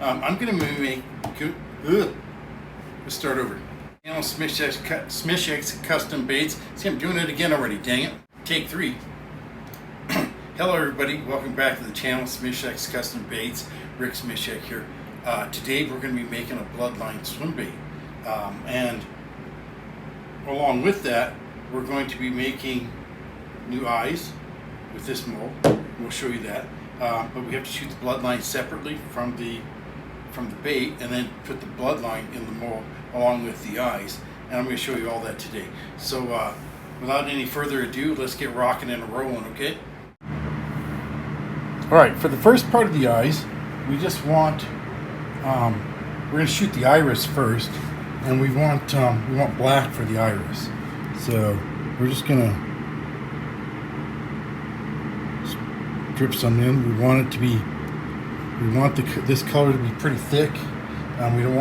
I'm going to make. Let's start over. Swimbaits custom baits. See, I'm doing it again already. Dang it. Take 3. Hello, everybody. Welcome back to the channel. Swimbaits custom baits. Rick Swimbaits here. Today we're going to be making a Bloodline swim bait, and along with that, we're going to be making new eyes with this mold. We'll show you that. But we have to shoot the Bloodline separately from the bait, and then put the Bloodline in the mold along with the eyes. And I'm going to show you all that today. So without any further ado, let's get rocking and rolling, okay? All right, for the first part of the eyes, we just want we're going to shoot the iris first, and we want black for the iris. So we're just going to drip some in. We want it to be, this color to be pretty thick. We don't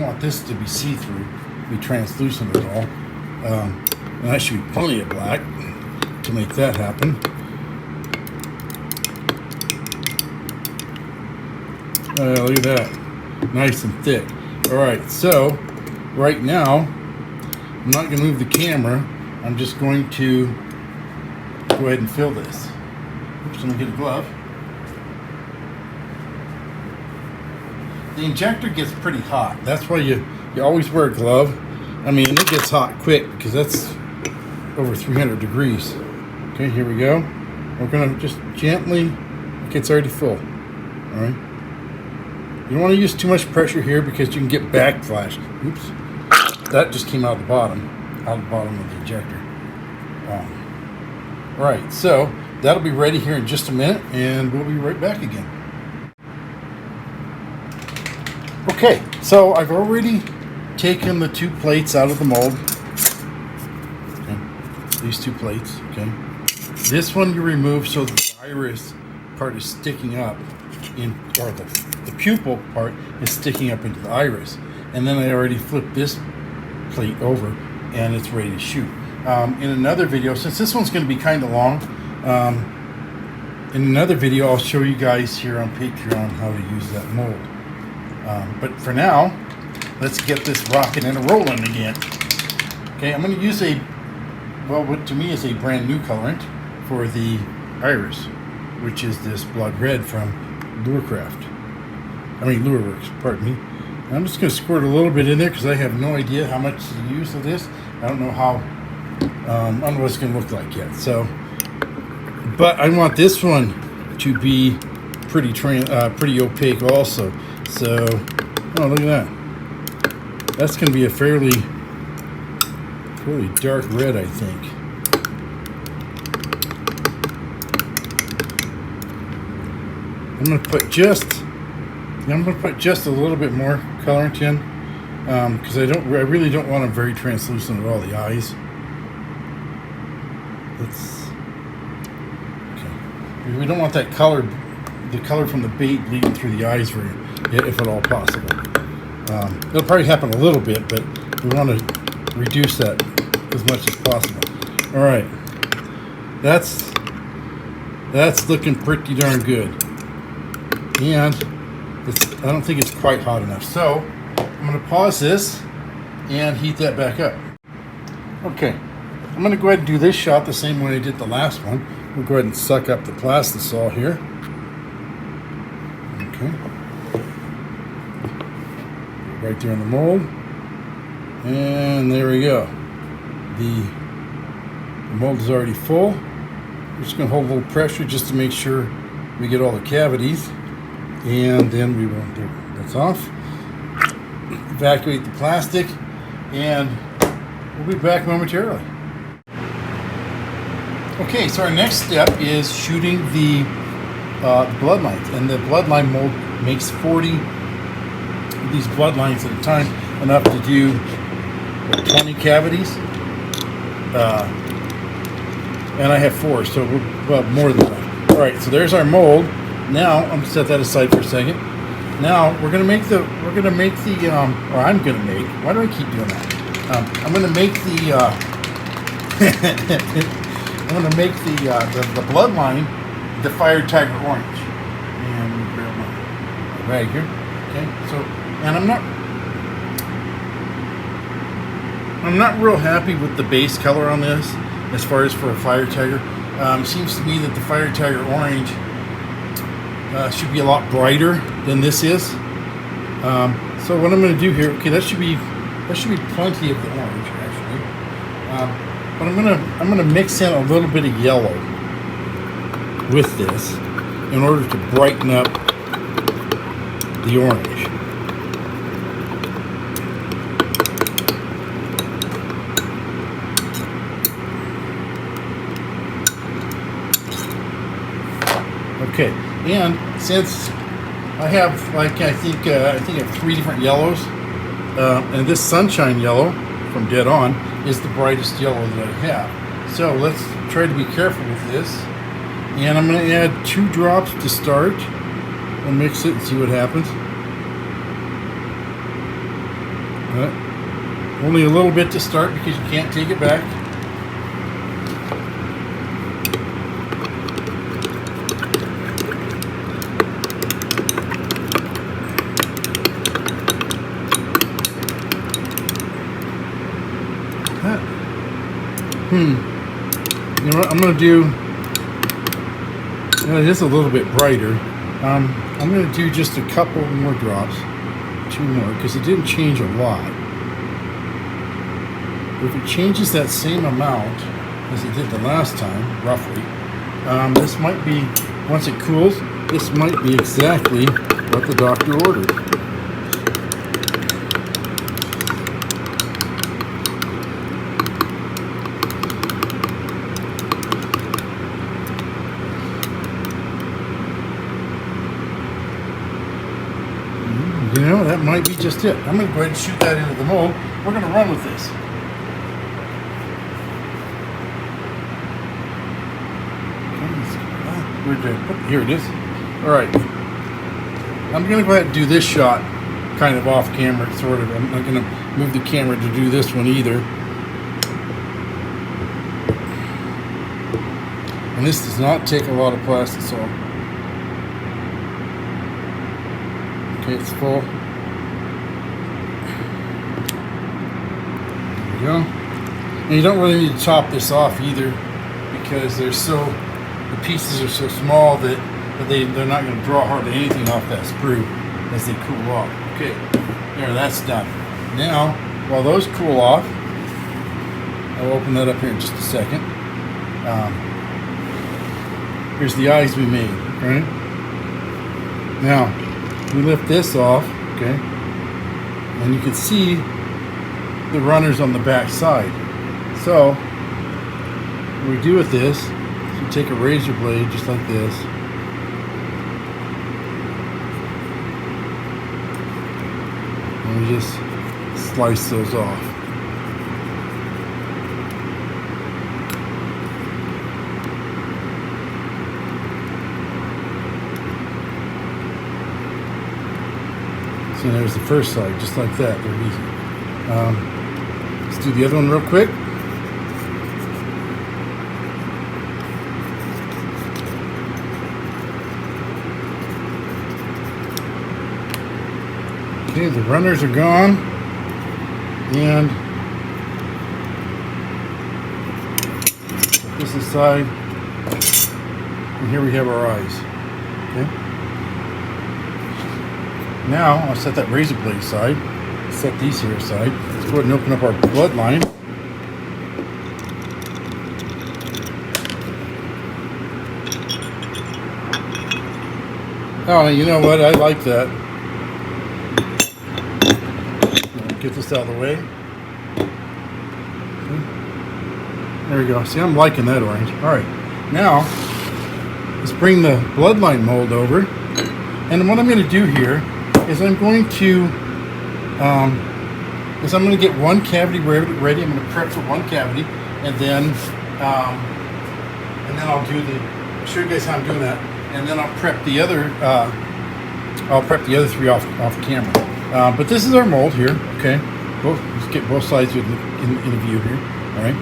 want this to be see-through, be translucent at all. And that should be plenty of black to make that happen. Look at that, nice and thick. All right, so right now I'm not going to move the camera. I'm just going to go ahead and fill this. Oops, let me get a glove. The injector gets pretty hot. That's why you always wear a glove. I mean, it gets hot quick because that's over 300 degrees. Okay, here we go. We're going to just gently, okay, it's already full. All right. You don't want to use too much pressure here because you can get backflash. Oops. That just came out the bottom of the injector. All right, so that'll be ready here in just a minute, and we'll be right back again. Okay, so I've already taken the 2 plates out of the mold. Okay. These 2 plates, okay. This one you remove so the iris part is sticking up or the pupil part is sticking up into the iris. And then I already flipped this plate over and it's ready to shoot. In another video, since this one's going to be kind of long, in another video I'll show you guys here on Patreon how to use that mold. But for now, let's get this rocking and rolling again. Okay, I'm going to use what to me is a brand new colorant for the iris, which is this blood red from Lureworks, pardon me. I'm just going to squirt a little bit in there because I have no idea how much to use of this. I don't know how, I don't know what it's going to look like yet. So, but I want this one to be pretty opaque also. So, oh, look at that. That's going to be a fairly dark red, I think. I'm going to put just a little bit more colorant in because I really don't want them very translucent at all, the eyes. Okay. We don't want that color, the color from the bait bleeding through the eyes if at all possible. It'll probably happen a little bit, but we want to reduce that as much as possible. All right, that's looking pretty darn good. And I don't think it's quite hot enough. So I'm going to pause this and heat that back up. Okay, I'm going to go ahead and do this shot the same way I did the last one. We'll go ahead and suck up the plastisol here. Okay. Right there in the mold. And there we go. The mold is already full. We're just going to hold a little pressure just to make sure we get all the cavities. And then we will do that's off. Evacuate the plastic, and we'll be back momentarily. Okay, so our next step is shooting the bloodlines, and the bloodline mold makes 40 of these bloodlines at a time, enough to do 20 cavities. And I have 4, so we're more than that. All right, so there's our mold. Now I'm gonna set that aside for a second. Now I'm gonna make the. Why do I keep doing that? I'm gonna make the. I'm gonna make the bloodline the Fire Tiger Orange. And grab my bag here. Okay, so, and I'm not real happy with the base color on this as far as for a fire tiger. Seems to me that the fire tiger orange should be a lot brighter than this is. So what I'm going to do here, okay, that should be plenty of the orange actually. But I'm gonna mix in a little bit of yellow with this in order to brighten up the orange. Okay, and since I have like I think I have 3 different yellows, and this sunshine yellow from Dead On is the brightest yellow that I have. So let's try to be careful with this. And I'm going to add 2 drops to start. We'll mix it and see what happens. Only a little bit to start because you can't take it back. You know what I'm going to do? It is a little bit brighter. I'm going to do just a couple more drops, 2 more, because it didn't change a lot. If it changes that same amount as it did the last time, roughly, this might be, once it cools, this might be exactly what the doctor ordered. You know, that might be just it. I'm going to go ahead and shoot that into the mold. We're going to run with this. Where'd I put? Here it is. All right. I'm going to go ahead and do this shot kind of off camera, sort of. I'm not going to move the camera to do this one either. And this does not take a lot of plastic salt. Okay, it's full. There we go. And you don't really need to top this off either, because the pieces are so small that they're not going to draw hardly anything off that sprue as they cool off. Okay, there, that's done. Now, while those cool off, I'll open that up here in just a second. Here's the eyes we made, right? Now, we lift this off, okay, and you can see the runners on the back side. So what we do with this is we take a razor blade just like this, and we just slice those off. So there's the first side, just like that. They're easy. Let's do the other one real quick. Okay, the runners are gone, and put this aside, and here we have our eyes. Okay. Now, I'll set that razor blade aside, set these here aside. Let's go ahead and open up our Bloodline. Oh, you know what? I like that. Get this out of the way. Okay. There we go. See, I'm liking that orange. All right. Now, let's bring the Bloodline mold over. And what I'm going to do here is I'm going to get one cavity ready. I'm going to prep for one cavity, and then I'll show you guys how I'm doing that, and then I'll prep the other 3 off camera. But this is our mold here. Okay, let's get both sides in the view here. All right.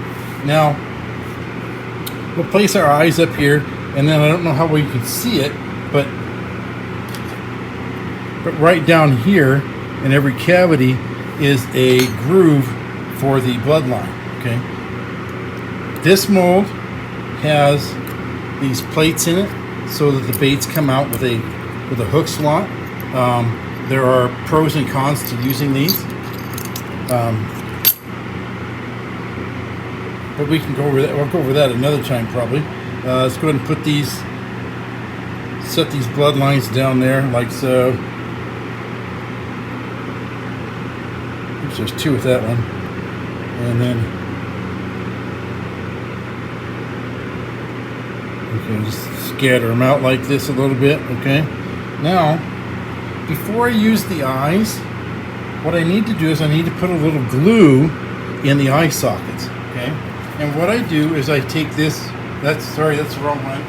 Now we'll place our eyes up here, and then I don't know how well you can see it, but But right down here in every cavity is a groove for the bloodline. Okay. This mold has these plates in it so that the baits come out with a hook slot. There are pros and cons to using these. But we can go over that. We'll go over that another time probably. Let's go ahead and put these, set these bloodlines down there like so. Oops, there's two with that one. And then, okay, just scatter them out like this a little bit, okay? Now, before I use the eyes, what I need to do is I need to put a little glue in the eye sockets, okay? And what I do is I take this, that's the wrong one.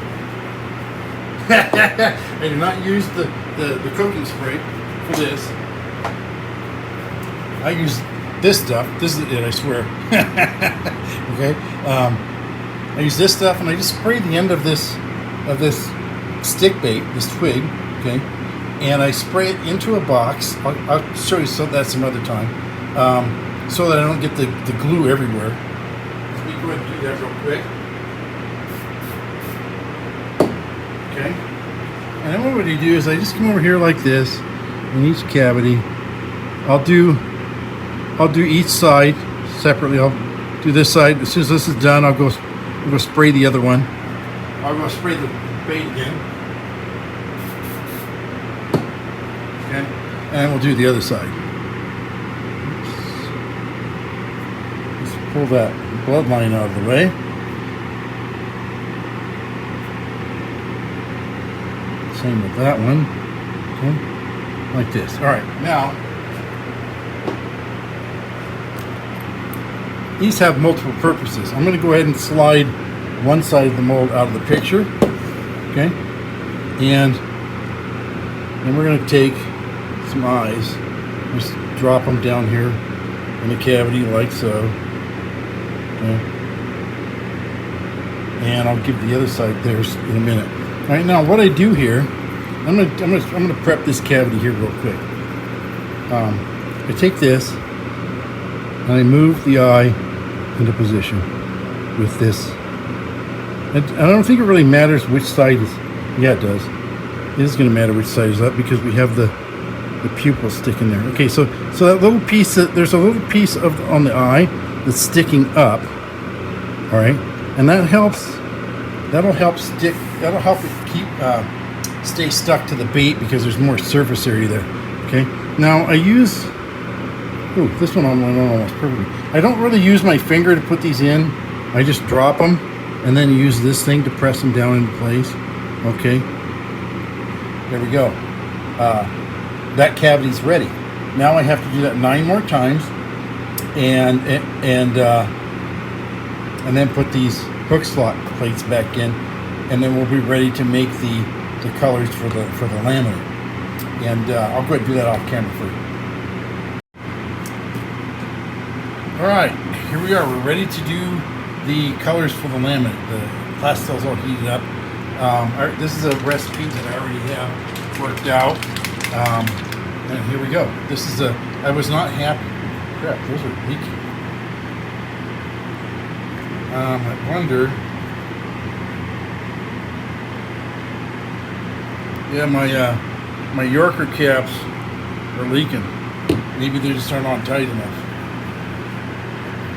I do not use the cooking spray for this. I use this stuff. This is it, I swear. Okay. I use this stuff and I just spray the end of this stick bait, this twig, okay, and I spray it into a box. I'll show you that some other time, so that I don't get the glue everywhere. Let me go ahead and do that real quick. Okay. And then what you do is I just come over here like this in each cavity. I'll do each side separately. I'll do this side. As soon as this is done, I'll go spray the other one. I'll go spray the bait again. Okay. And we'll do the other side. Let's pull that bloodline out of the way. Same with that one. Okay. Like this. All right. Now, these have multiple purposes. I'm going to go ahead and slide one side of the mold out of the picture. Okay. And then we're going to take some eyes, just drop them down here in the cavity like so. Okay. And I'll give the other side theirs in a minute. All right, now what I do here, I'm gonna prep this cavity here real quick. I take this and I move the eye into position with this. And I don't think it really matters which side is. Yeah, it does. It is going to matter which side is up because we have the pupil sticking there. Okay, so that little piece, there's a little piece on the eye that's sticking up. All right, and that'll help it keep stay stuck to the bait because there's more surface area there. Okay, now I use, ooh, this one went on almost perfectly. I don't really use my finger to put these in. I just drop them and then use this thing to press them down into place. Okay, there we go. That cavity's ready. Now I have to do that 9 more times, and then put these hook slot plates back in, and then we'll be ready to make the colors for the laminate. And I'll go ahead and do that off camera for you. All right, here we are. We're ready to do the colors for the laminate. The pastel's all heated up. This is a recipe that I already have worked out. And here we go. This is I was not happy. Crap, those are leaky. I wonder. Yeah, my Yorker caps are leaking. Maybe they just aren't on tight enough.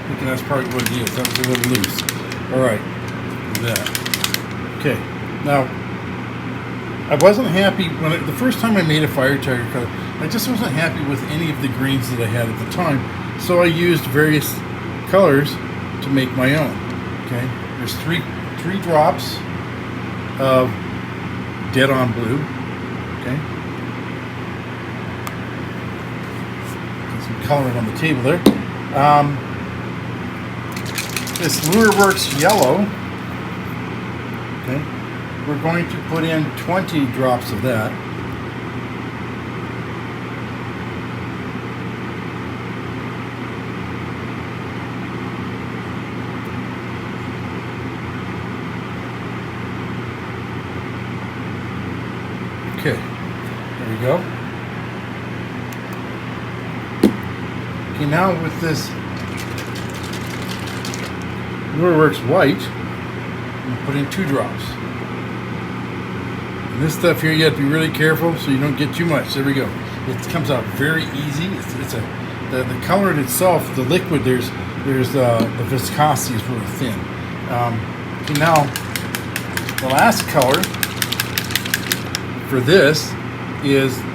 I think that's probably what it is. That was a little loose. All right, do that. Okay, now I wasn't happy when the first time I made a fire tiger color. I just wasn't happy with any of the greens that I had at the time, so I used various colors to make my own. Okay, there's three drops of dead on blue. Okay, got some colorant on the table there. This Lure Works yellow. Okay, we're going to put in 20 drops of that. Okay, there we go. Okay, now with this Lureworks white, I'm going to put in 2 drops. And this stuff here, you have to be really careful so you don't get too much. There we go. It comes out very easy. The colorant itself, the liquid, the viscosity is really thin. Okay, now the last color for this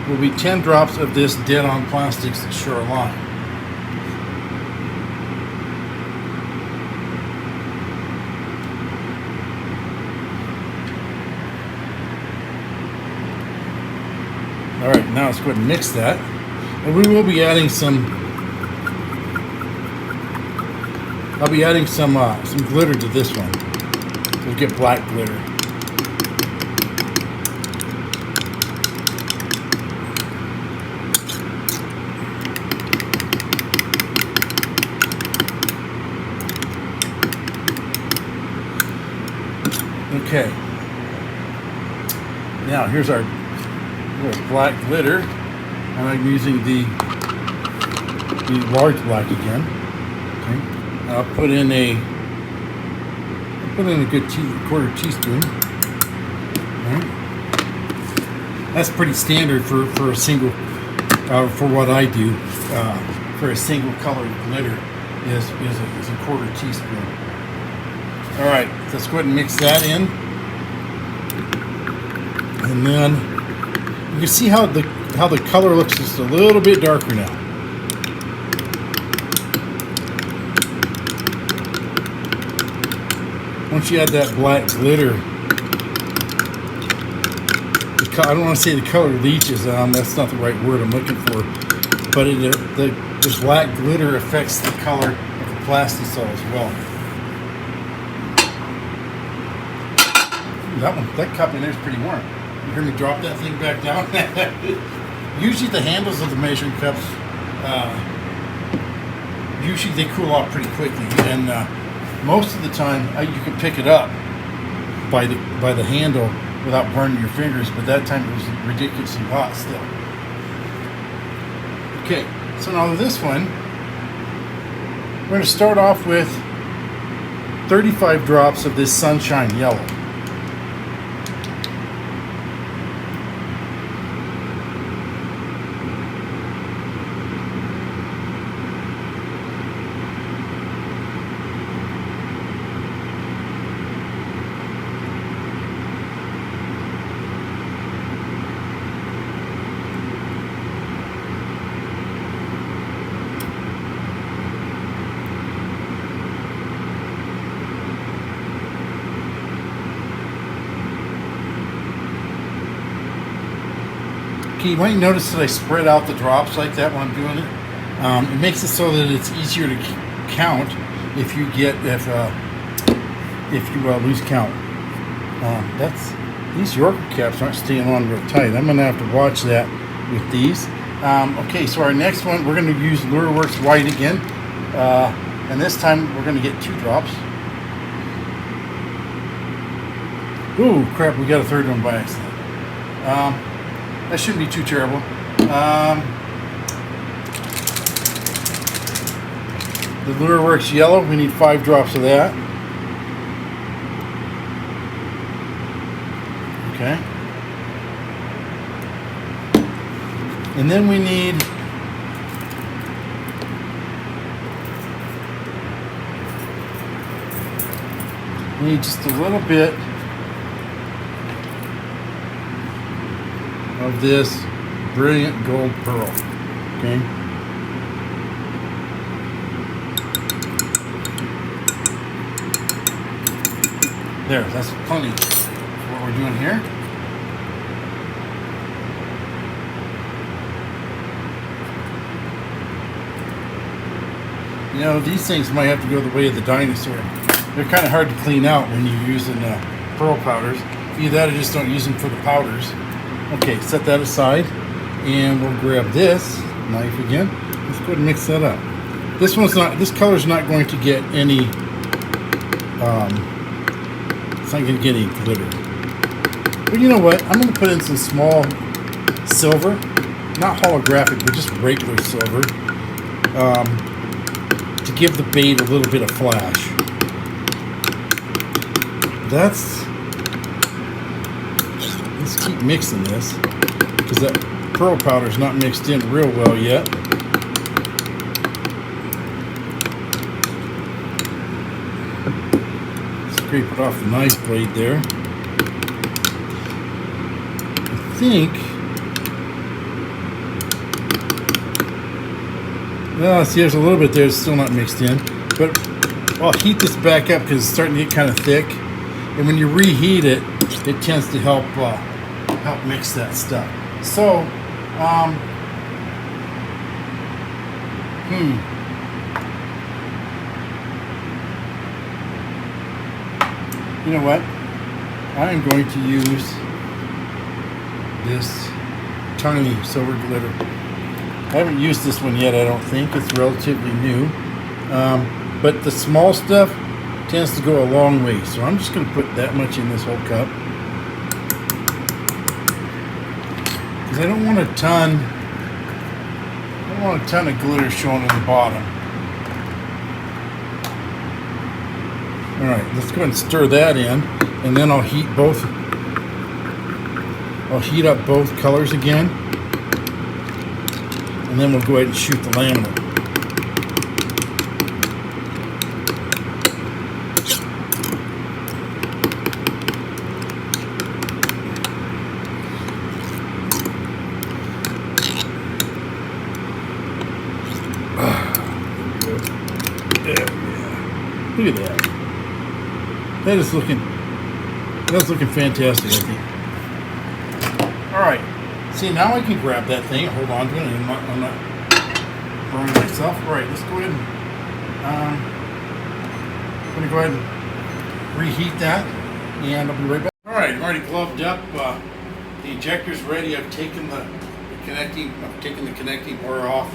will be 10 drops of this Dead On Plastics Shoreline. All right, now let's go ahead and mix that, and we will be adding I'll be adding some glitter to this one. We'll get black glitter. Okay. Now here's our black glitter, and I'm using the large black again. Okay. I'll put in a good quarter teaspoon. Right. That's pretty standard for a single for what I do for a single colored glitter is a quarter teaspoon. All right, let's go ahead and mix that in, and then you can see how the color looks just a little bit darker now. Once you add that black glitter, I don't want to say the color leaches. That's not the right word I'm looking for. But the black glitter affects the color of the plastisol as well. That cup in there is pretty warm. You hear me drop that thing back down? Usually the handles of the measuring cups, usually they cool off pretty quickly, and most of the time you can pick it up by the handle without burning your fingers, but that time it was ridiculously hot still. Okay, so now this one, we're going to start off with 35 drops of this Sunshine Yellow. You might notice that I spread out the drops like that when I'm doing it. It makes it so that it's easier to count if you lose count. These Yorker caps aren't staying on real tight. I'm going to have to watch that with these. Okay, so our next one, we're going to use Lureworks White again, and this time we're going to get 2 drops. Ooh, crap! We got a third one by accident. That shouldn't be too terrible. The Lureworks Yellow, we need 5 drops of that. Okay. And then we need just a little bit of this brilliant gold pearl. Okay. There, that's plenty for what we're doing here. You know, these things might have to go the way of the dinosaur. They're kind of hard to clean out when you're using pearl powders. Either that or just don't use them for the powders. Okay, set that aside, and we'll grab this knife again. Let's go ahead and mix that up. This color's not going to get any, it's not going to get any glitter. But you know what? I'm going to put in some small silver, not holographic, but just regular silver. to give the bait a little bit of flash. Let's keep mixing this because that pearl powder is not mixed in real well yet. Scrape it off the knife blade there. I think. Well, see, there's a little bit there. It's still not mixed in, but I'll heat this back up because it's starting to get kind of thick. And when you reheat it, it tends to help mix that stuff. So, you know what? I am going to use this tiny silver glitter. I haven't used this one yet, I don't think. It's relatively new. But the small stuff tends to go a long way. So I'm just going to put that much in this whole cup. Because I don't want a ton of glitter showing in the bottom. Alright, let's go ahead and stir that in. And then I'll heat up both colors again. And then we'll go ahead and shoot the laminate. Look at that. That's looking fantastic, I think. Alright. See, now I can grab that thing, hold on to it, and I'm not burning myself. Alright, let's go ahead and I'm going to go ahead and reheat that, and I'll be right back. Alright, I'm already gloved up. The injector's ready. I've taken the connecting wire off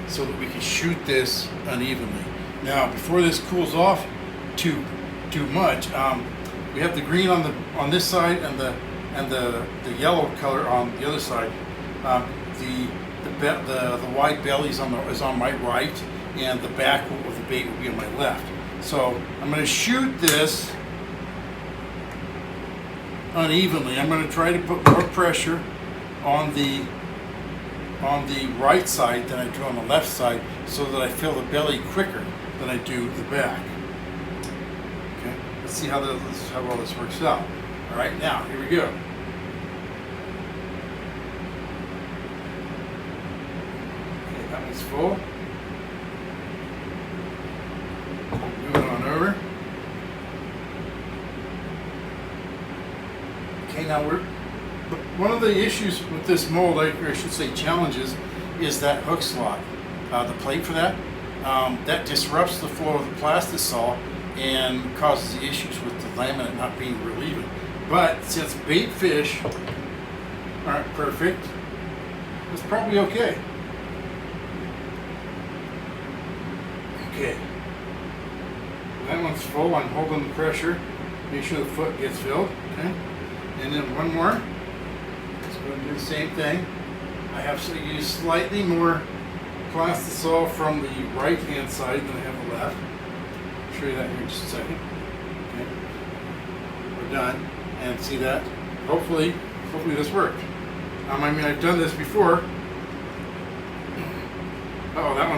so that we can shoot this unevenly. Now, before this cools off too much, we have the green on this side and the yellow color on the other side. The wide belly is on my right, and the back of the bait will be on my left. So I'm going to shoot this unevenly. I'm going to try to put more pressure on the right side than I do on the left side, so that I fill the belly quicker than I do the back. Okay, let's see how well this works out. All right, now here we go. Okay, that one's full. Move it on over. Okay, now one of the issues with this mold, or I should say challenges, is that hook slot. The plate for that. That disrupts the flow of the plastisol and causes the issues with the laminate not being real even. But since bait fish aren't perfect, it's probably okay. Okay. That one's full. I'm holding the pressure. Make sure the foot gets filled. Okay. And then one more. Let's go and do the same thing. I have to use slightly more plastisol from the right hand side than I have the left. I'll show you that here in just a second. Okay. We're done. And see that? Hopefully this worked. I mean, I've done this before. Oh, that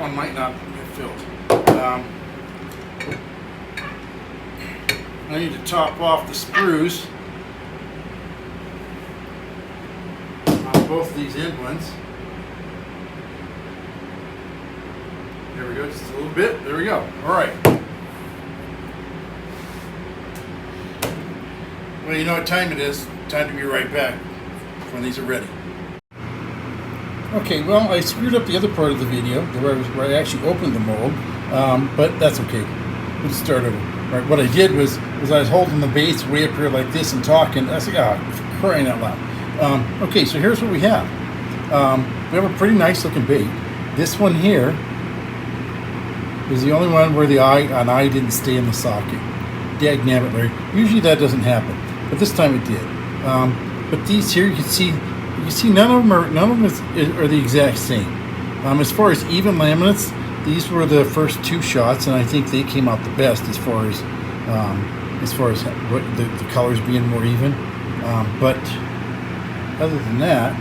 one might not get filled. I need to top off the sprues on both of these end ones. There we go, just a little bit. There we go. All right. Well, you know what time it is. Time to be right back when these are ready. Okay, well, I screwed up the other part of the video where I actually opened the mold, but that's okay. We'll start over. All right, what I did was I was holding the baits way up here like this and talking. I was like, crying out loud. Okay, so here's what we have. We have a pretty nice looking bait. This one here is the only one where an eye didn't stay in the socket. Dagnabbit, Larry. Usually that doesn't happen, but this time it did. But these here, you can see you can see none of them are the exact same. As far as even laminates, these were the first two shots, and I think they came out the best as far as what the colors being more even. But other than that,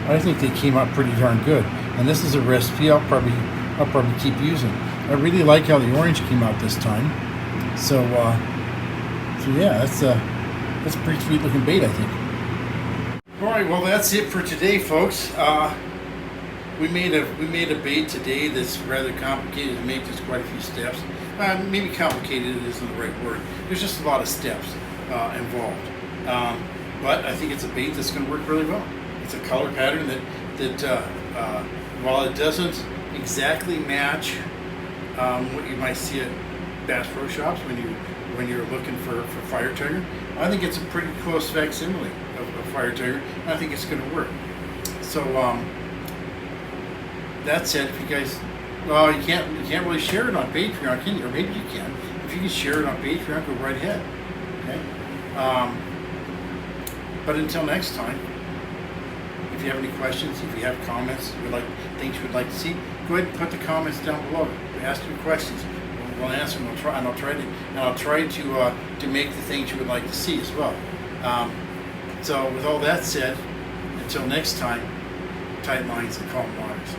I think they came out pretty darn good. And this is a recipe I'll probably keep using. I really like how the orange came out this time. So yeah, that's a pretty sweet looking bait, I think. All right, well that's it for today, folks. We made a bait today that's rather complicated to make. There's quite a few steps. Maybe complicated isn't the right word. There's just a lot of steps involved. But I think it's a bait that's going to work really well. It's a color pattern that while it doesn't exactly match what you might see at Bass Pro Shops when you're looking for fire tiger, I think it's a pretty close facsimile of fire tiger. And I think it's going to work. So that said, if you guys, well, you can't really share it on Patreon, can you? Or maybe you can. If you can share it on Patreon, go right ahead. Okay. But until next time, if you have any questions, if you have comments, things you would like to see, go ahead and put the comments down below. Ask your questions. We'll answer them. I'll try to make the things you would like to see as well. So with all that said, until next time, tight lines and calm waters.